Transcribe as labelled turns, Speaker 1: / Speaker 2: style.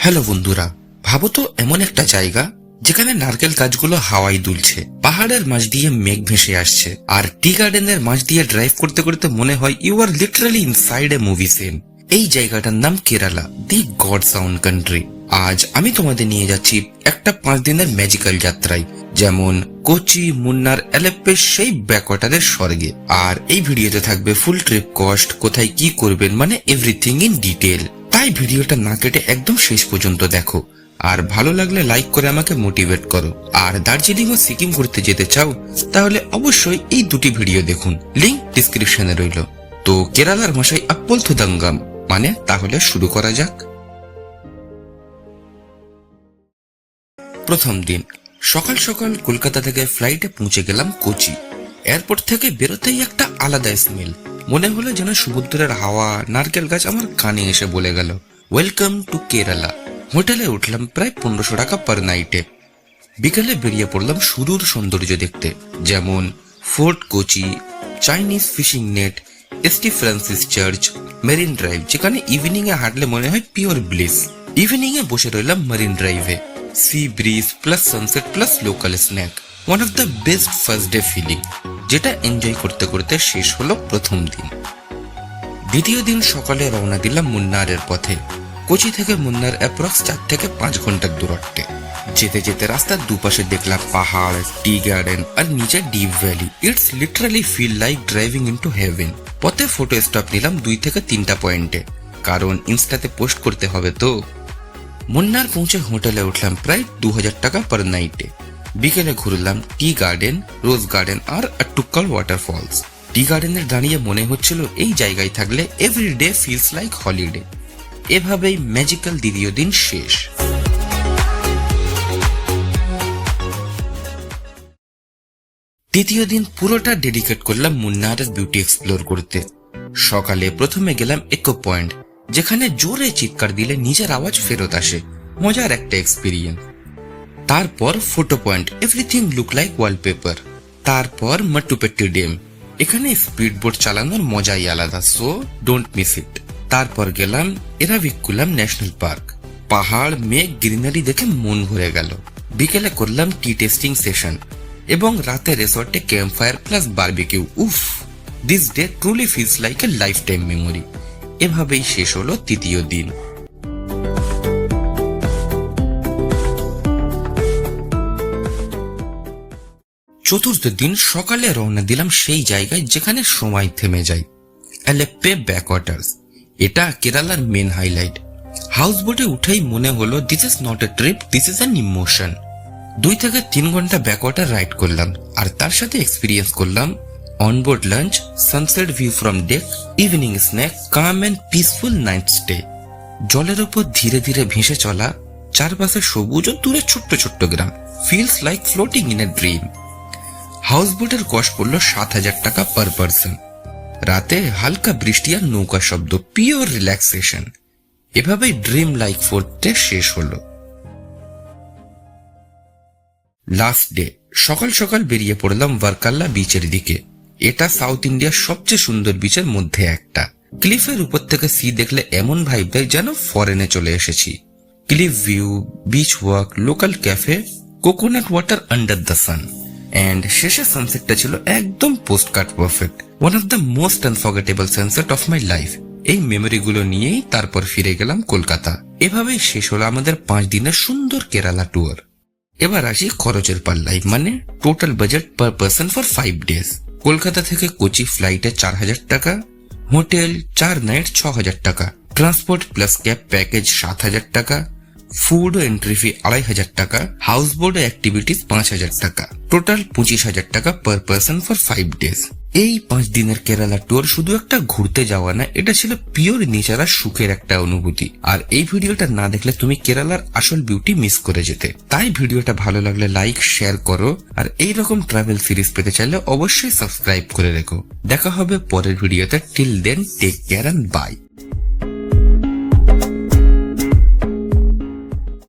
Speaker 1: Hello বন্ধুরা, ভাবো তো এমন একটা জায়গা যেখানে নারকেল গাছগুলো হাওয়ায় দুলছে, পাহাড়ের মাঝ দিয়ে মেঘ ভেসে আসছে, আর টি গার্ডেনের মাঝ দিয়ে ড্রাইভ করতে করতে মনে হয় you are literally inside a movie scene. এই জায়গাটার নাম Kerala, the God's own country. আজ আমি তোমাদের নিয়ে যাচ্ছি একটা 5 দিনের ম্যাজিক্যাল যাত্রায়, যেমন কোচি, মুন্নার, আলেপ্পের সেই ব্যাকওয়াটারের স্বর্গে। আর এই ভিডিওতে থাকবে ফুল ট্রিপ কস্ট, কোথায় কি করবেন, মানে এভরিথিং ইন ডিটেল। তাই ভিডিওটা না কেটে একদম শেষ পর্যন্ত দেখো, আর ভালো লাগলে লাইক করে আমাকে মোটিভেট করো। আর দার্জিলিং ও সিকিম ঘুরতে যেতে চাও তাহলে অবশ্যই এই দুটি ভিডিও দেখুন, লিংক ডিসক্রিপশনে রইল। তো কেরালার ভাষায় আপ্পল থুদাঙ্গাম, মানে তাহলে শুরু করা যাক। প্রথম দিন সকাল সকাল কলকাতা থেকে ফ্লাইটে পৌঁছে গেলাম কোচি। এয়ারপোর্ট থেকে বেরোতেই একটা আলাদা স্মেল, মনে হলো যেন সমুদ্রের হাওয়া, নারকেল গাছ আমার কানে এসে বলে গেল ওয়েলকাম টু কেরালা। হোটেলে উঠলাম প্রায় 1500 টাকা পার নাইটে। বিকেলে বেরিয়ে পড়লাম সুদূর সৌন্দর্য দেখতে, যেমন Fort Kochi, Chinese fishing net, ST Francis church, Marine Drive, যেখানে ইভিনিং এ হাঁটলে মনে হয় পিওর ব্লিস। ইভিনিং এ বসে রইলাম মেরিন ড্রাইভে, sea breeze plus sunset plus local snack, one of the best first day feeling, যেটা এনজয় করতে করতে শেষ হলো প্রথম দিন। দ্বিতীয় দিন সকালে রওনা দিলাম মুন্নারের পথে। কোচি থেকে মুন্নার অ্যাপ্রক্স 4 থেকে 5 ঘন্টার দূরত্বে। যেতে যেতে রাস্তার দুপাশে দেখলাম পাহাড়, টি গার্ডেন আর নিচে deep valley. It's literally feel like driving into heaven. পথে ফটো স্টপ নিলাম 2 থেকে 3টা পয়েন্টে, কারণ ইনস্টাতে পোস্ট করতে হবে তো। মুন্নার পৌঁছে হোটেলে উঠলাম প্রায় 2000 টাকা পার নাইটে। বিকেলে ঘুরলাম টি গার্ডেন, রোজ গার্ডেন আর আট্টুক্কাল ওয়াটারফলস। টি গার্ডেনে দাঁড়িয়ে মনে হচ্ছিল এই জায়গায় থাকলে এভরিডে ফিলস লাইক হলিডে। এভাবেই ম্যাজিক্যাল দ্বিতীয় দিন শেষ। তৃতীয় দিন পুরোটা ডেডিকেট করলাম মুন্নারের বিউটি এক্সপ্লোর করতে। সকালে প্রথমে গেলাম ইকো পয়েন্ট, যেখানে জোরে চিৎকার দিলে নিজের আওয়াজ ফেরত আসে, মজার একটা এক্সপিরিয়েন্স। তারপর photo point, everything look like wallpaper. তারপর মট্টুপেট্টি ড্যাম, এখানে স্পিড বোট চালানোর মজাই আলাদা, সো ডোন্ট মিস ইট। তারপর গেলাম এরাভিকুলাম ন্যাশনাল পার্ক। পাহাড়, মেঘ, গ্রিনারি দেখে মন ভরে গেল। বিকেলে করলাম টি টেস্টিং সেশন এবং রাতে রিসর্টে ক্যাম্প ফায়ার প্লাস বারবিকিউ। উফ, this day truly feels like a life time memory. এভাবেই শেষ হলো তৃতীয় দিন। চতুর্থ দিন সকালে রওনা দিলাম সেই জায়গায় যেখানে সময় থেমে যায়, আলেপ্পে ব্যাকওয়াটার্স। এটা কেরালার মেন হাইলাইট। হাউস বোটে উঠেই মনে হলো this is not a trip, this is an emotion. 2 থেকে 3 ঘন্টা ব্যাকওয়াটার রাইড করলাম, আর তার সাথে এক্সপিরিয়েন্স করলাম onboard lunch, sunset view from deck, evening snack, calm and peaceful night stay. জলের উপর ধীরে ধীরে ভেসে চলা, চারপাশে সবুজ ও দূরে ছোট্ট ছোট্ট গ্রাম, feels like floating in a dream. House বোটের কস্ট পড়লো 7000 টাকা পার পার্সন। রাতে হালকা বৃষ্টি আর নৌকা শব্দ, পিওর রিল্যাক্সেশন। এভাবেই ড্রিম লাইক 4th ডে শেষ হলো। লাস্ট ডে সকাল সকাল বেরিয়ে পড়লাম ভারকাল্লা বিচের দিকে। এটা সাউথ ইন্ডিয়ার সবচেয়ে সুন্দর বিচের মধ্যে একটা। ক্লিফের উপর থেকে সি দেখলে এমন ভাইব দেয় যেন ফরেনে চলে এসেছি। Cliff view, beach walk, local cafe, coconut water under the sun, and শেষের সানসেটটা ছিল একদম postcard perfect, one of the most unforgettable sunset of my life. এই মেমোরিগুলো নিয়েই তারপর ফিরে গেলাম কলকাতা। এভাবেই শেষ হলো আমাদের 5 দিনের সুন্দর কেরালা ট্যুর। এবার আসি খরচের পাল্লাই, মানে total budget per person for 5 days. Kolkata থেকে কোচি ফ্লাইটে 4000 টাকা, হোটেল 4 নাইট 6000 টাকা, ট্রান্সপোর্ট প্লাস ক্যাব প্যাকেজ 7000 টাকা, ফুড ও এন্ট্রি ফি 2500 টাকা, হাউস বোর্ড অ্যাক্টিভিটিস 5000 টাকা, টোটাল 25000 টাকা পার পার্সন ফর 5 ডেজ। এই 5 দিনের কেরালা ট্যুর শুধু একটা ঘুরতে যাওয়া না, এটা ছিল পিওর নেচার আর সুখের একটা অনুভূতি। আর এই ভিডিওটা না দেখলে তুমি কেরালার আসল বিউটি মিস করে যেতে। তাই ভিডিওটা ভালো লাগলে লাইক, শেয়ার করো, আর এইরকম ট্রাভেল সিরিজ পেতে চাইলে অবশ্যই সাবস্ক্রাইব করে রেখো। দেখা হবে পরের ভিডিওতে। Till then take care and by.